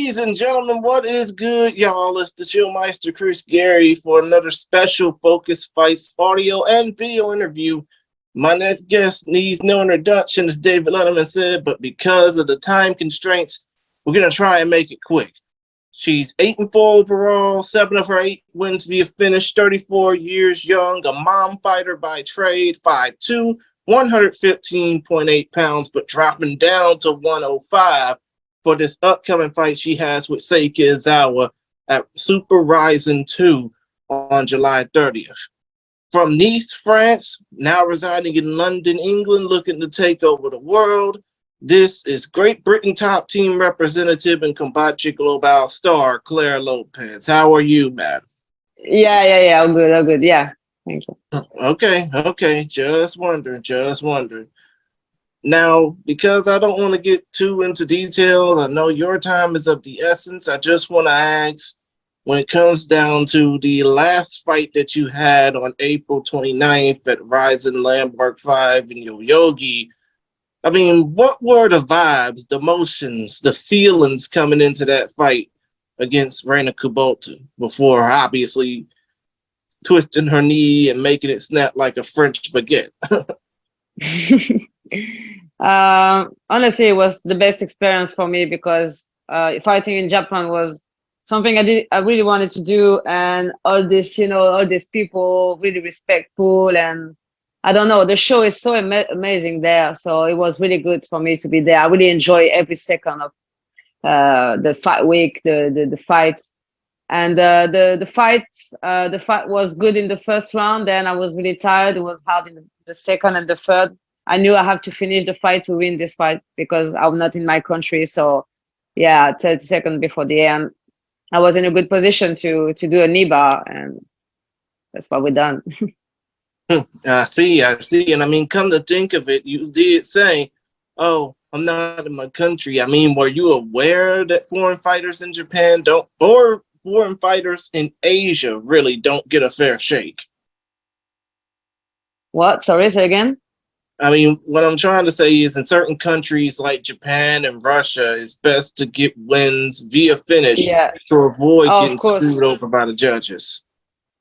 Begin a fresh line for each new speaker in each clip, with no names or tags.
Ladies and gentlemen, what is good, y'all? It's the Chillmeister Chris Gary for another special Focus Fights audio and video interview. My next guest needs no introduction, as David Letterman said, but because of the time constraints, we're going to try and make it quick. She's 8-4 overall, 7 of her 8 wins via finish, 34 years young, a mom fighter by trade, 5'2", 115.8 pounds, but dropping down to 105 for this upcoming fight she has with Seiki Izawa at Super Rising 2 on July 30th. From Nice, France, now residing in London, England, looking to take over the world, this is Great Britain top team representative and Combate Global star, Claire Lopez. How are you, madam?
Yeah. All good. Yeah, thank you.
Okay. Just wondering. Now, because I don't want to get too into details, I know your time is of the essence. I just want to ask, when it comes down to the last fight that you had on April 29th at Rising Landmark 5 in Yoyogi, I mean, what were the vibes, the emotions, the feelings coming into that fight against Reina Kubota before obviously twisting her knee and making it snap like a French baguette?
Honestly, it was the best experience for me because fighting in Japan was something I really wanted to do, and all these people really respectful, and I don't know, the show is so amazing there, so it was really good for me to be there. I really enjoy every second of the fight week, the fights. And the fight was good in the first round. Then I was really tired. It was hard in the second and the third. I knew I have to finish the fight to win this fight because I'm not in my country. So yeah, 30 seconds before the end, I was in a good position to do a knee bar, and that's what we done.
I see. And I mean, come to think of it, you did say, oh, I'm not in my country. I mean, were you aware that foreign fighters in Japan don't, or foreign fighters in Asia really don't get a fair shake?
What? Sorry, say again?
I mean, what I'm trying to say is in certain countries like Japan and Russia, it's best to get wins via finish
Yeah,
to avoid
of
getting screwed
course.
over by the judges.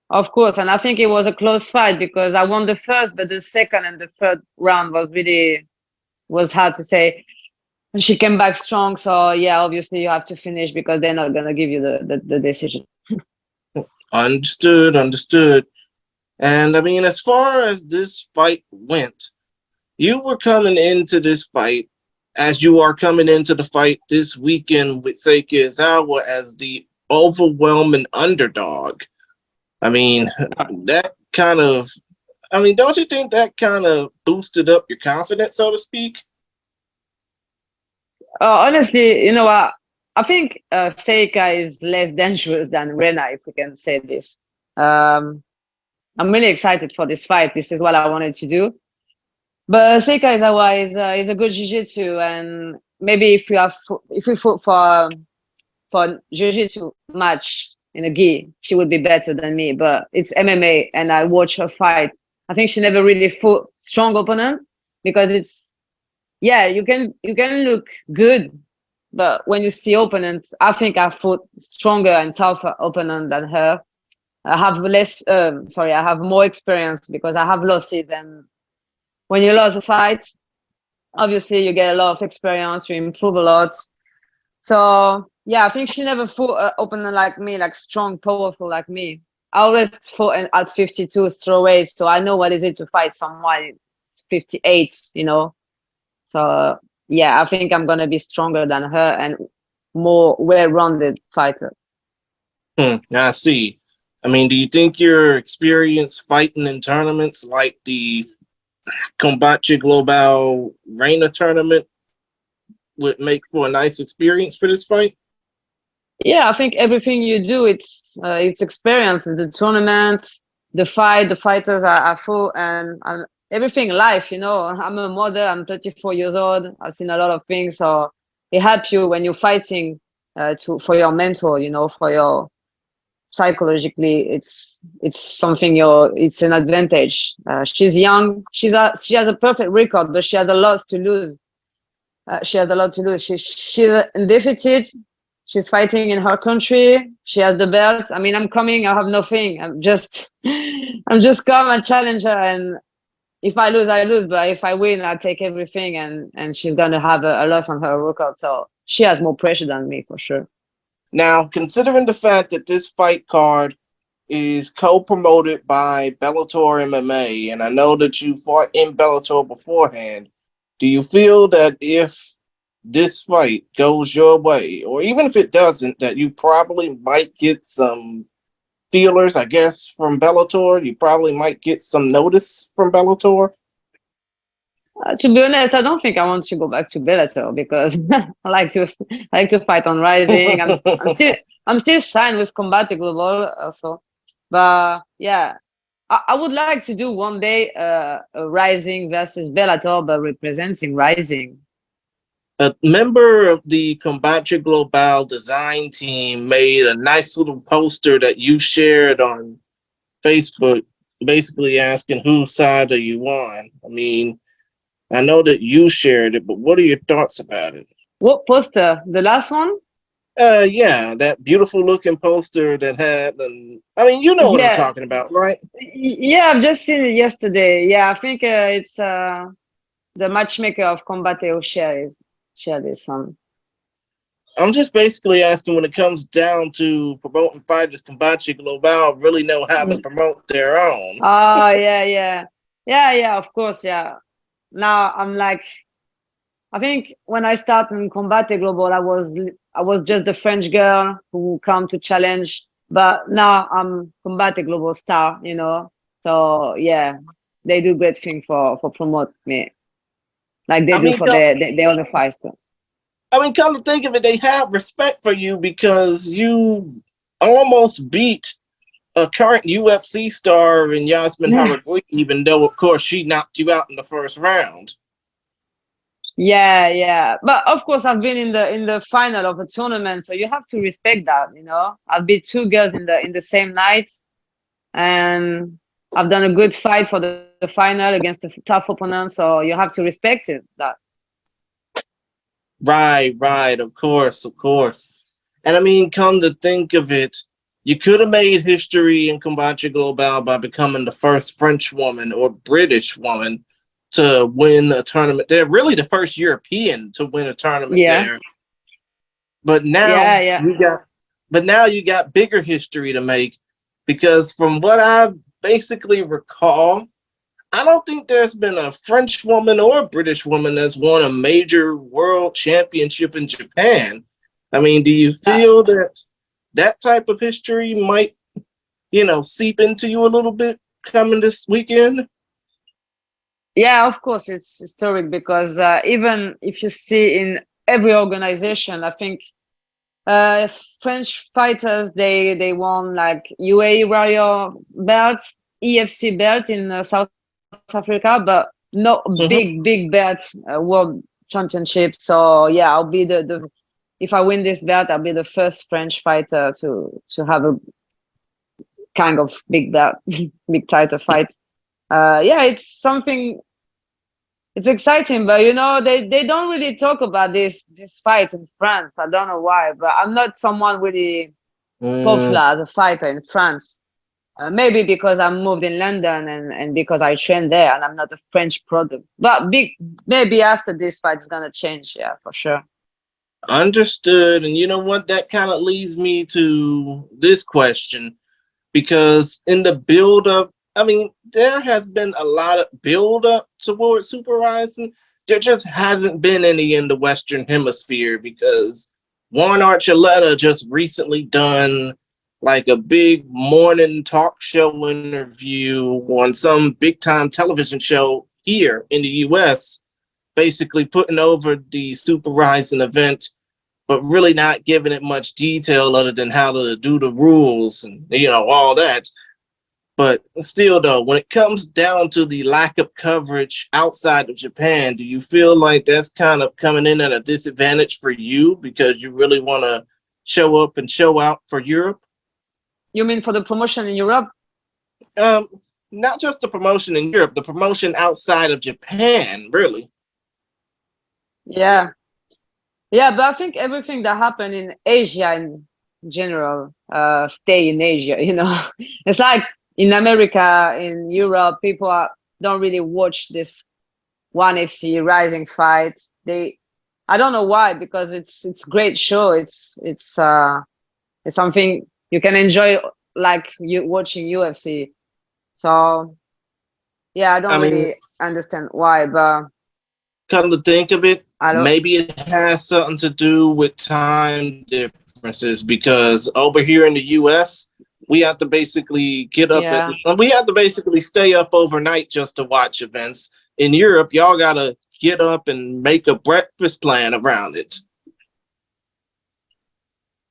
Of course, and I think it was a close fight because I won the first, but the second and the third round was hard to say. And she came back strong, so yeah, obviously you have to finish because they're not gonna give you the decision.
Understood. And I mean, as far as this fight went, you were coming into this fight as you are coming into the fight this weekend with Seiki Izawa as the overwhelming underdog. I mean, that kind of, I mean, don't you think that kind of boosted up your confidence, so to speak?
Honestly, you know what? I think Seika is less dangerous than Rena, if we can say this. Um, I'm really excited for this fight. This is what I wanted to do. But Seika is a good jiu-jitsu, and maybe if we fought for jiu-jitsu match in a gi, she would be better than me. But it's MMA, and I watch her fight. I think she never really fought strong opponent because it's yeah, you can look good, but when you see opponents, I think I fought stronger and tougher opponent than her. I have more experience because I have lost it. And when you lose a fight, obviously you get a lot of experience, you improve a lot. So yeah, I think she never fought an opponent like me, like strong, powerful like me. I always fought at 52 strawweight, so I know what is it to fight someone 58, So yeah, I think I'm gonna be stronger than her and more well-rounded fighter.
I see. I mean, do you think your experience fighting in tournaments like the Combate Global Reina tournament would make for a nice experience for this fight?
Yeah, I think everything you do, it's experience. The tournament, the fighters are full, and everything life. I'm a mother. I'm 34 years old. I've seen a lot of things, so it helps you when you're fighting for your mentor. For your psychologically, it's something it's an advantage. She's young. She has a perfect record, but she has a lot to lose. She has a lot to lose. She's undefeated. She's fighting in her country. She has the belt. I mean, I'm coming. I have nothing. I'm just come and challenge her. And if I lose, I lose. But if I win, I take everything. And she's gonna have a loss on her record. So she has more pressure than me for sure.
Now, considering the fact that this fight card is co-promoted by Bellator MMA, and I know that you fought in Bellator beforehand, do you feel that if this fight goes your way, or even if it doesn't, that you probably might get some feelers, I guess, from Bellator? You probably might get some notice from Bellator.
To be honest, I don't think I want to go back to Bellator because I like to fight on Rising. I'm still signed with Combat Global also, but yeah, I would like to do one day a Rising versus Bellator, but representing Rising.
A member of the Combatre Global design team made a nice little poster that you shared on Facebook, basically asking whose side are you on. I mean, I know that you shared it, but what are your thoughts about it?
What poster? The last one?
Yeah, that beautiful looking poster that had, and I mean, you know what I'm
Yeah,
talking about, right?
yeah. I've just seen it yesterday. Yeah, I think it's the matchmaker of Combate who share this one.
I'm just basically asking when it comes down to promoting fighters, Combatre Global really know how to promote their own.
Oh yeah. Of course, yeah. Now I'm like, I think when I started in Combate Global, I was just the French girl who come to challenge, but now I'm Combate Global star, you know. So yeah, they do great thing for promote me, like they
I
do
mean,
for the other fighter.
come to think of it, they have respect for you because you almost beat a current UFC star in Yasmin Haragui, even though, of course, she knocked you out in the first round.
Yeah. But of course, I've been in the final of a tournament, so you have to respect that. You know, I've beat two girls in the same night, and I've done a good fight for the final against a tough opponent. So you have to respect it. That.
Right, of course, of course. And I mean, come to think of it, you could have made history in Combatre Global by becoming the first French woman or British woman to win a tournament. They're really the first European to win a tournament
Yeah,
there. But now
yeah.
you got bigger history to make because from what I basically recall, I don't think there's been a French woman or a British woman that's won a major world championship in Japan. I mean, do you feel that that type of history might, seep into you a little bit coming this weekend?
Yeah, of course, it's historic because even if you see in every organization, I think French fighters they won like UAE Warrior belt, EFC belt in South Africa, but no
Mm-hmm.
big belt world championship. So yeah, I'll be the if I win this belt, I'll be the first French fighter to have a kind of big belt, big title fight. Yeah, it's something. It's exciting, but you know they don't really talk about this fight in France. I don't know why, but I'm not someone really popular as a fighter in France. Maybe because I moved in London and because I trained there and I'm not a French product. But maybe after this fight it's gonna change, yeah, for sure.
Understood. And you know what? That kind of leads me to this question because in the build up, I mean, there has been a lot of build up towards Super Rising. There just hasn't been any in the Western Hemisphere because Warren Archuleta just recently done like a big morning talk show interview on some big time television show here in the US, basically putting over the Super Rising event, but really not giving it much detail other than how to do the rules and all that. But still, though, when it comes down to the lack of coverage outside of Japan, do you feel like that's kind of coming in at a disadvantage for you because you really want to show up and show out for Europe?
You mean for the promotion in Europe?
Um, Not just the promotion in Europe, the promotion outside of Japan, really.
Yeah. Yeah, but I think everything that happened in Asia in general, stay in Asia, you know. It's like in America, in Europe, don't really watch this one FC Rising fights. I don't know why, because it's great show. It's something you can enjoy like you watching UFC. So yeah, I
I
don't
mean,
really understand why, but
come to think of it,
I don't.
maybe it has something to do with time differences because over here in the US, we have to basically
Yeah.
we have to basically stay up overnight just to watch events. In Europe, y'all gotta get up and make a breakfast plan around it.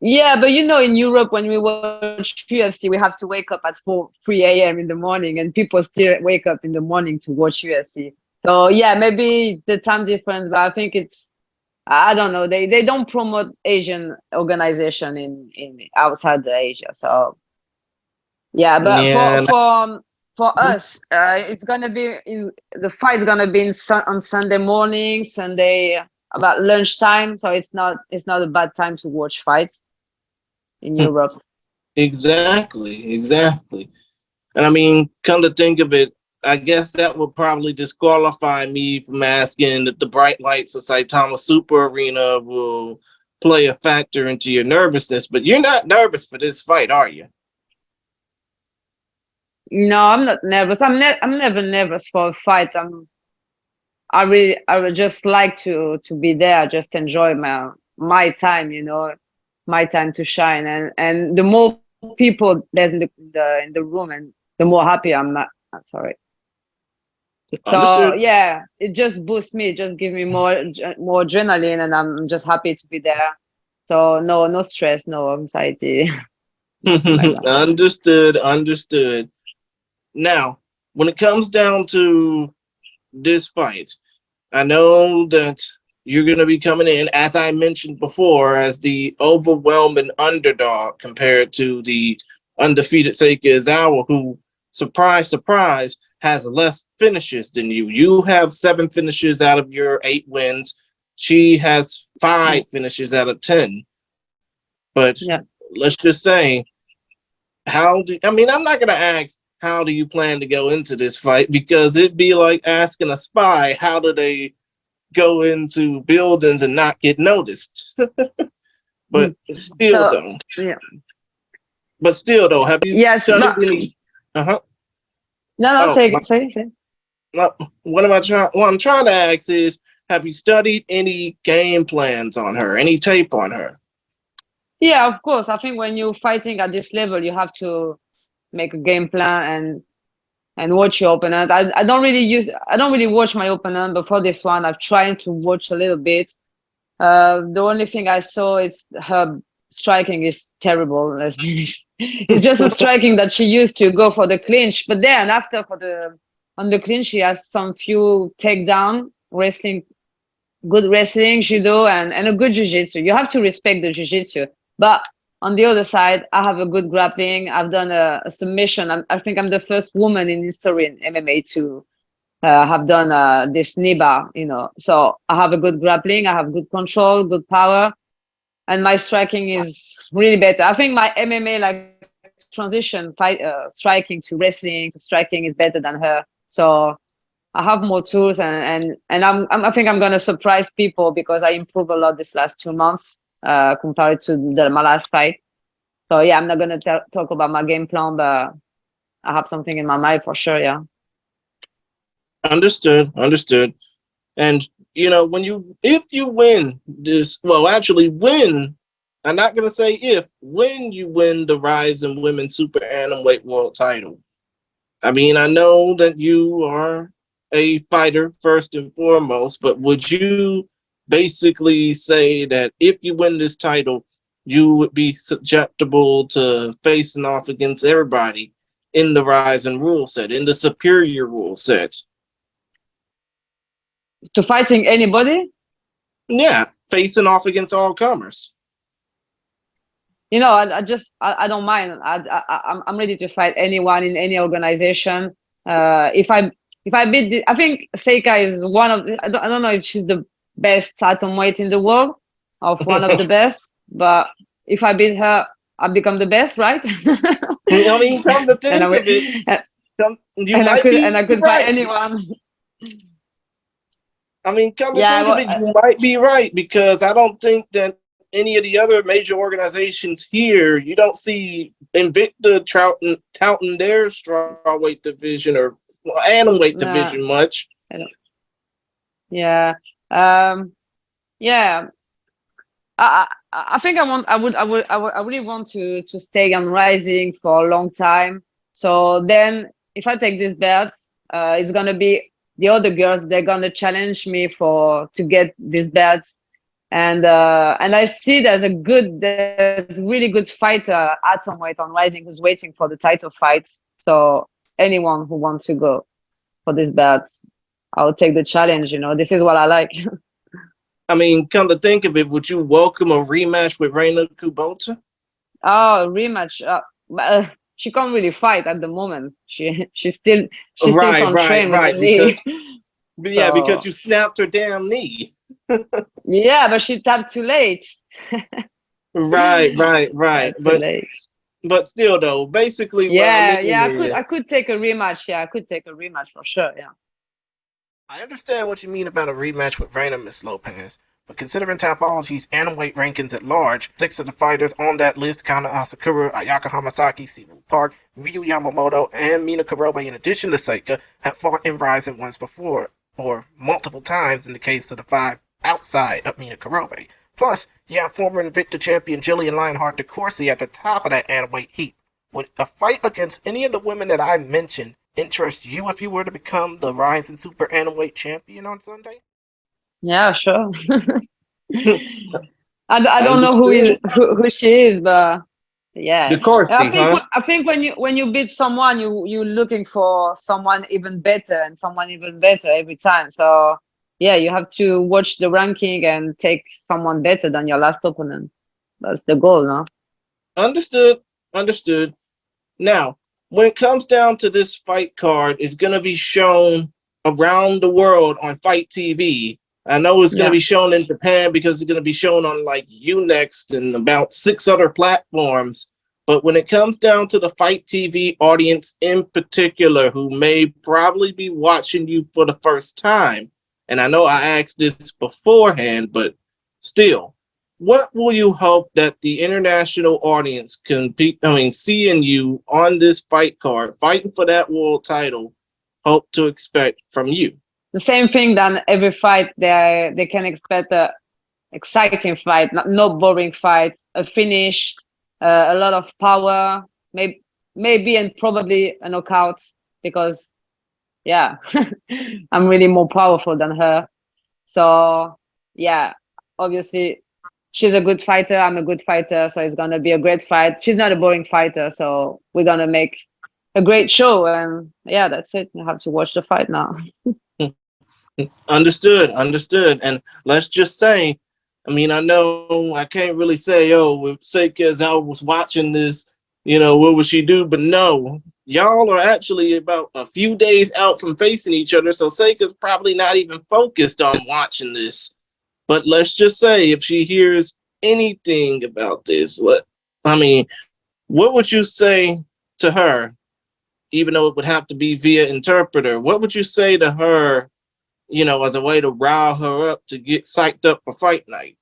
Yeah, but you know, in Europe, when we watch UFC, we have to wake up at 3 a.m. in the morning, and people still wake up in the morning to watch UFC. So yeah, maybe it's the time difference, but I think I don't know. They don't promote Asian organization in outside the Asia. So yeah, but
Yeah,
for us, it's gonna be the fight's gonna be on Sunday morning, Sunday about lunchtime. So it's not a bad time to watch fights in Europe.
exactly, exactly. And I mean, come to think of it, I guess that would probably disqualify me from asking if the bright lights of Saitama Super Arena will play a factor into your nervousness. But you're not nervous for this fight, are you?
No, I'm not nervous. I'm never nervous for a fight. I would just like to be there, just enjoy my time, my time to shine. And the more people there's in the room, and the more happy I'm sorry. So
Understood.
yeah, it just boosts me, it just give me more adrenaline, and I'm just happy to be there. So no stress, no anxiety, nothing like that.
Understood. Understood. Now, when it comes down to this fight, I know that you're going to be coming in, as I mentioned before, as the overwhelming underdog compared to the undefeated Seika Izawa, who, surprise, surprise, has less finishes than you. You have 7 finishes out of your 8 wins. She has
Yeah,
5 finishes out of 10. But
yeah.
let's just say, I mean, I'm not going to ask, how do you plan to go into this fight? Because it'd be like asking a spy, how do they go into buildings and not get noticed. But
Mm.
still,
So
though,
yeah,
have you
yes,
studied
but
any? Uh huh.
no,
Oh,
say.
my, what am I trying? What I'm trying to ask is, have you studied any game plans on her, any tape on her?
Yeah, of course. I think when you're fighting at this level, you have to make a game plan and watch your opponent. I don't really watch my opponent before this one. I've tried to watch a little bit. The only thing I saw is her striking is terrible. Let's be honest. It's just a striking that she used to go for the clinch, but then after on the clinch, she has some few takedown wrestling, good wrestling, judo, and a good jiu-jitsu. You have to respect the jiu-jitsu. But on the other side, I have a good grappling. I've done a submission. I think I'm the first woman in history in MMA to have done this niba, So I have a good grappling. I have good control, good power, and my striking is really better. I think my MMA like transition striking to wrestling to striking is better than her. So I have more tools, and I think I'm gonna surprise people because I improved a lot this last 2 months compared to my last fight. So yeah, I'm not gonna talk about my game plan, but I have something in my mind for sure. Yeah.
Understood. Understood. And when if you win this, well, actually win. I'm not gonna say if, when you win the Rising Women's Super Atomweight World Title. I mean, I know that you are a fighter first and foremost, but would you basically say that if you win this title, you would be susceptible to facing off against everybody in the Rising rule set, in the superior rule set?
To fighting anybody,
Yeah, facing off against all comers.
I don't mind. I'm ready to fight anyone in any organization. If I beat, I think Seika is one of. I don't know if she's the best atom weight in the world. of one of the best. But if I beat her, I become the best, right?
I mean, come to
and I
think
will,
of it, you
and
might
I
be
could fight
right.
anyone.
I mean, come to
Yeah,
think of
well,
it, you might be right because I don't think that any of the other major organizations here, you don't see Invicta touting their strawweight division or atomweight
no,
division much.
I don't. Yeah, um, yeah. I think I really want to stay on Rising for a long time. So then, if I take this belt, it's gonna be the other girls. They're gonna challenge me for to get this belt, and I see there's really good fighter atomweight on Rising who's waiting for the title fight. So anyone who wants to go for this belt, I'll take the challenge. This is what I like.
I mean, come to think of it, would you welcome a rematch with Reina Kubota?
Oh, rematch. But, she can't really fight at the moment. She's still
Right,
can't
right,
train with her
right. Because
knee.
yeah, because
So
you snapped her damn knee.
yeah, but she tapped too late.
Right, right, right.
Tapped too late.
But still though, basically what I
Yeah,
mean
yeah. I
is
could take a rematch. Yeah, I could take a rematch for sure. Yeah.
I understand what you mean about a rematch with Reina, Miss Lopez, but considering Topology's atomweight rankings at large, 6 of the fighters on that list, Kana Asakura, Ayaka Hamasaki, Siwoo Park, Ryu Yamamoto, and Mina Kurobe, in addition to Seika, have fought in Rising once before, or multiple times in the case of the 5 outside of Mina Kurobe. Plus, you have former Invicta champion Jillian Lionheart DeCourcy at the top of that atomweight heap. Would a fight against any of the women that I mentioned interest you if you were to become the Rising Super Atomweight champion on Sunday?
Yeah, sure. I don't know
Understood.
who she is, but yeah.
DeCourcy, huh?
I think when you beat someone, you're looking for someone even better and someone even better every time. So yeah, you have to watch the ranking and take someone better than your last opponent. That's the goal, no?
Understood. Understood. Now, when it comes down to this fight card, it's going to be shown around the world on Fight TV. I know it's going to
Yeah.
be shown in Japan because it's going to be shown on like Unext and about 6 other platforms. But when it comes down to the Fight TV audience in particular, who may probably be watching you for the first time, and I know I asked this beforehand, but still, what will you hope that the international audience can seeing you on this fight card, fighting for that world title, hope to expect from you?
The same thing than every fight they can expect a exciting fight, no boring fight, a finish, a lot of power, maybe and probably a knockout because yeah, I'm really more powerful than her. So yeah, obviously she's a good fighter, I'm a good fighter, so it's gonna be a great fight. She's not a boring fighter, so we're gonna make a great show, and yeah, that's it. You have to watch the fight now.
Understood, understood. And let's just say, I mean, I know I can't really say, oh, if Seika I was watching this, what would she do? But no, y'all are actually about a few days out from facing each other, so Seika's probably not even focused on watching this. But let's just say if she hears anything about this, what would you say to her, even though it would have to be via interpreter? What would you say to her, as a way to rile her up to get psyched up for fight night?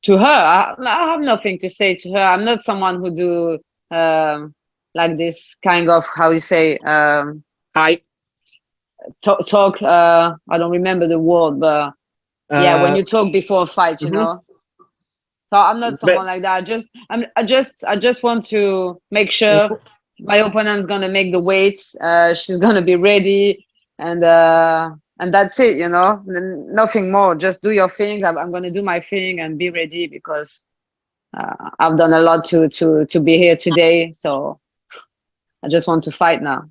To her, I have nothing to say to her. I'm not someone who do like this kind of how you say
Hype.
talk. I don't remember the word, but yeah, when
Uh,
you talk before a fight, you
mhm.
know. So I'm not
But
someone like that. I just want to make sure my opponent's gonna make the weight. She's gonna be ready, and that's it. Nothing more. Just do your things. I'm gonna do my thing and be ready because I've done a lot to be here today. So I just want to fight now.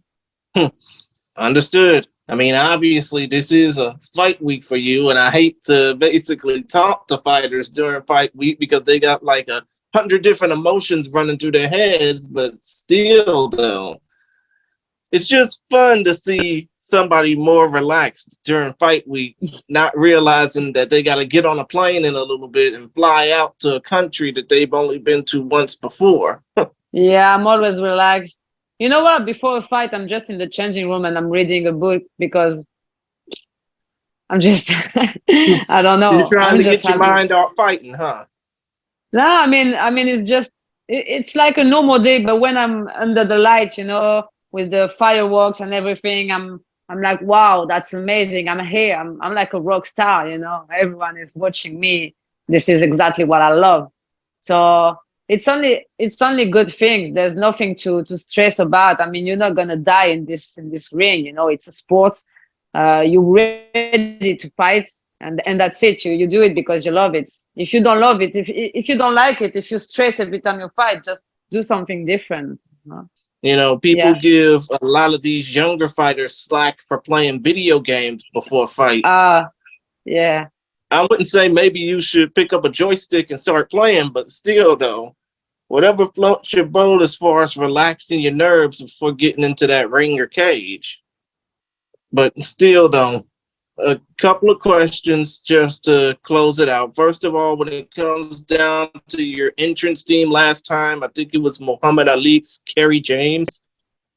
understood. I mean, obviously, this is a fight week for you, and I hate to basically talk to fighters during fight week because they got like 100 different emotions running through their heads. But still, though, it's just fun to see somebody more relaxed during fight week, not realizing that they got to get on a plane in a little bit and fly out to a country that they've only been to once before.
Yeah, I'm always relaxed. You know what? Before a fight, I'm just in the changing room and I'm reading a book because I'm just, I don't
You're
know.
trying
I'm
to
just
get your
happy.
mind off fighting, huh?
No, I mean, it's just, it's like a normal day, but when I'm under the lights, with the fireworks and everything, I'm like, wow, that's amazing. I'm here. I'm like a rock star, Everyone is watching me. This is exactly what I love. So it's only good things. There's nothing to stress about. I mean, you're not gonna die in this ring. It's a sport. You're ready to fight, and that's it. You do it because you love it. If you don't love it, if you don't like it, if you stress every time you fight, just do something different.
People
Yeah.
give a lot of these younger fighters slack for playing video games before fights.
Yeah.
I wouldn't say maybe you should pick up a joystick and start playing, but still, though, whatever floats your boat as far as relaxing your nerves before getting into that ring or cage. But still, though, a couple of questions just to close it out. First of all, when it comes down to your entrance theme last time, I think it was Muhammad Ali's Kerry James.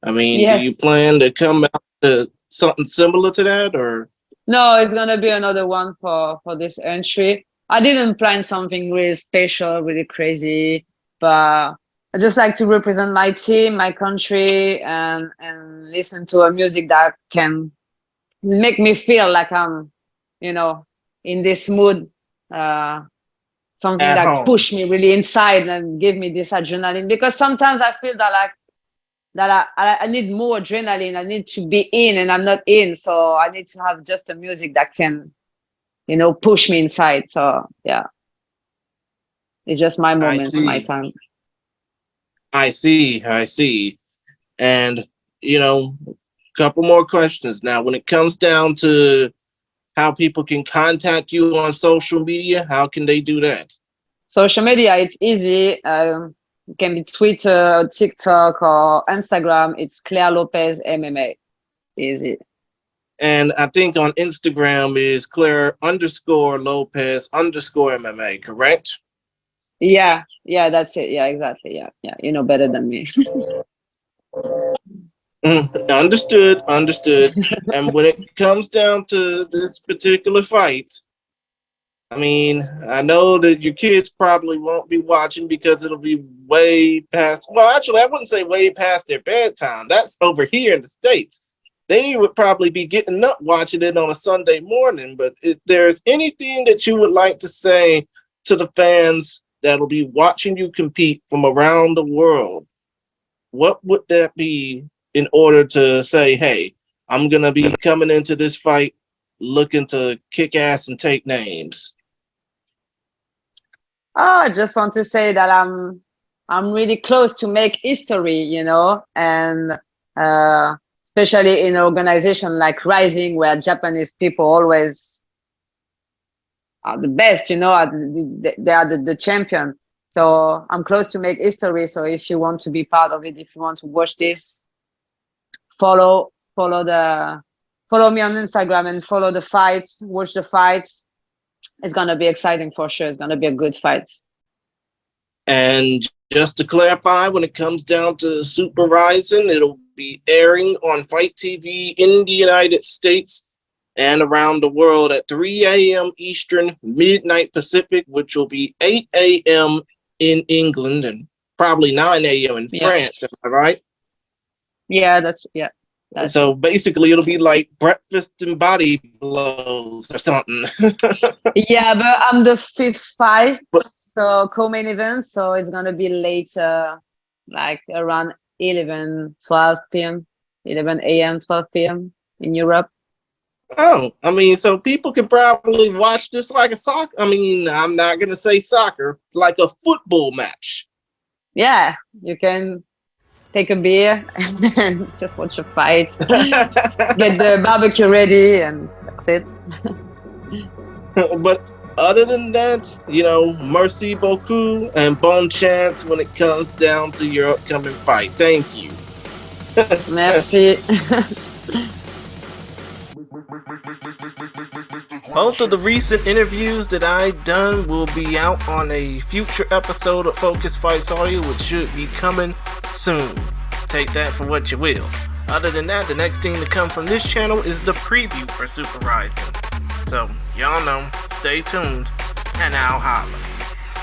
I mean, do you
Yes.
plan to come out to something similar to that, or?
No, it's gonna be another one for this entry. I didn't plan something really special, really crazy, but I just like to represent my team, my country, and listen to a music that can make me feel like I'm, you know, in this mood. Uh, Something
At
that
home?
push me really inside and give me this adrenaline. Because sometimes I feel that I need more adrenaline. I need to be in, and I'm not in. So I need to have just a music that can, push me inside. So yeah, it's just my
I
moment, my
see.
time.
I see. And, couple more questions. Now, when it comes down to how people can contact you on social media, how can they do that?
Social media, it's easy. It can be Twitter, TikTok, or Instagram. It's Claire Lopez MMA. Easy.
And I think on Instagram is Claire_Lopez_ MMA, correct?
Yeah, that's it. Yeah, exactly. Yeah, yeah. You know better than me.
Understood. And when it comes down to this particular fight, I mean, I know that your kids probably won't be watching because it'll be way past. Well, actually, I wouldn't say way past their bedtime. That's over here in the States. They would probably be getting up watching it on a Sunday morning. But if there's anything that you would like to say to the fans that'll be watching you compete from around the world, what would that be in order to say, hey, I'm going to be coming into this fight looking to kick ass and take names?
Oh, I just want to say that I'm really close to make history, and uh, especially in an organization like Rising, where Japanese people always are the best, they are the champion. So I'm close to make history. So if you want to be part of it, if you want to watch this, follow follow the follow me on Instagram and follow the fights, watch the fights. It's gonna be exciting for sure. It's gonna be a good fight.
And just to clarify, when it comes down to Super Rising, it'll be airing on Fight TV in the United States and around the world at 3 a.m. Eastern, midnight Pacific, which will be 8 a.m. in England and probably 9 a.m. in
Yeah.
France. Am I right?
Yeah, that's
So
it.
basically, it'll be like breakfast and body blows or something.
Yeah, but I'm the fifth fight,
But
so co-main event. So it's gonna be later, like around 11, 12 p.m., 11 a.m., 12 p.m. in Europe.
oh, I mean, so people can probably watch this like a soccer. I mean, I'm not gonna say soccer, like a football match.
Yeah, you can take a beer and just watch a fight, get the barbecue ready, and that's it.
But other than that, merci beaucoup and bon chance when it comes down to your upcoming fight. Thank you.
Merci.
Both of the recent interviews that I done will be out on a future episode of Focus Fights Audio, which should be coming soon. Take that for what you will. Other than that, the next thing to come from this channel is the preview for Super Rising. So, y'all know, stay tuned, and I'll holla.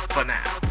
For now.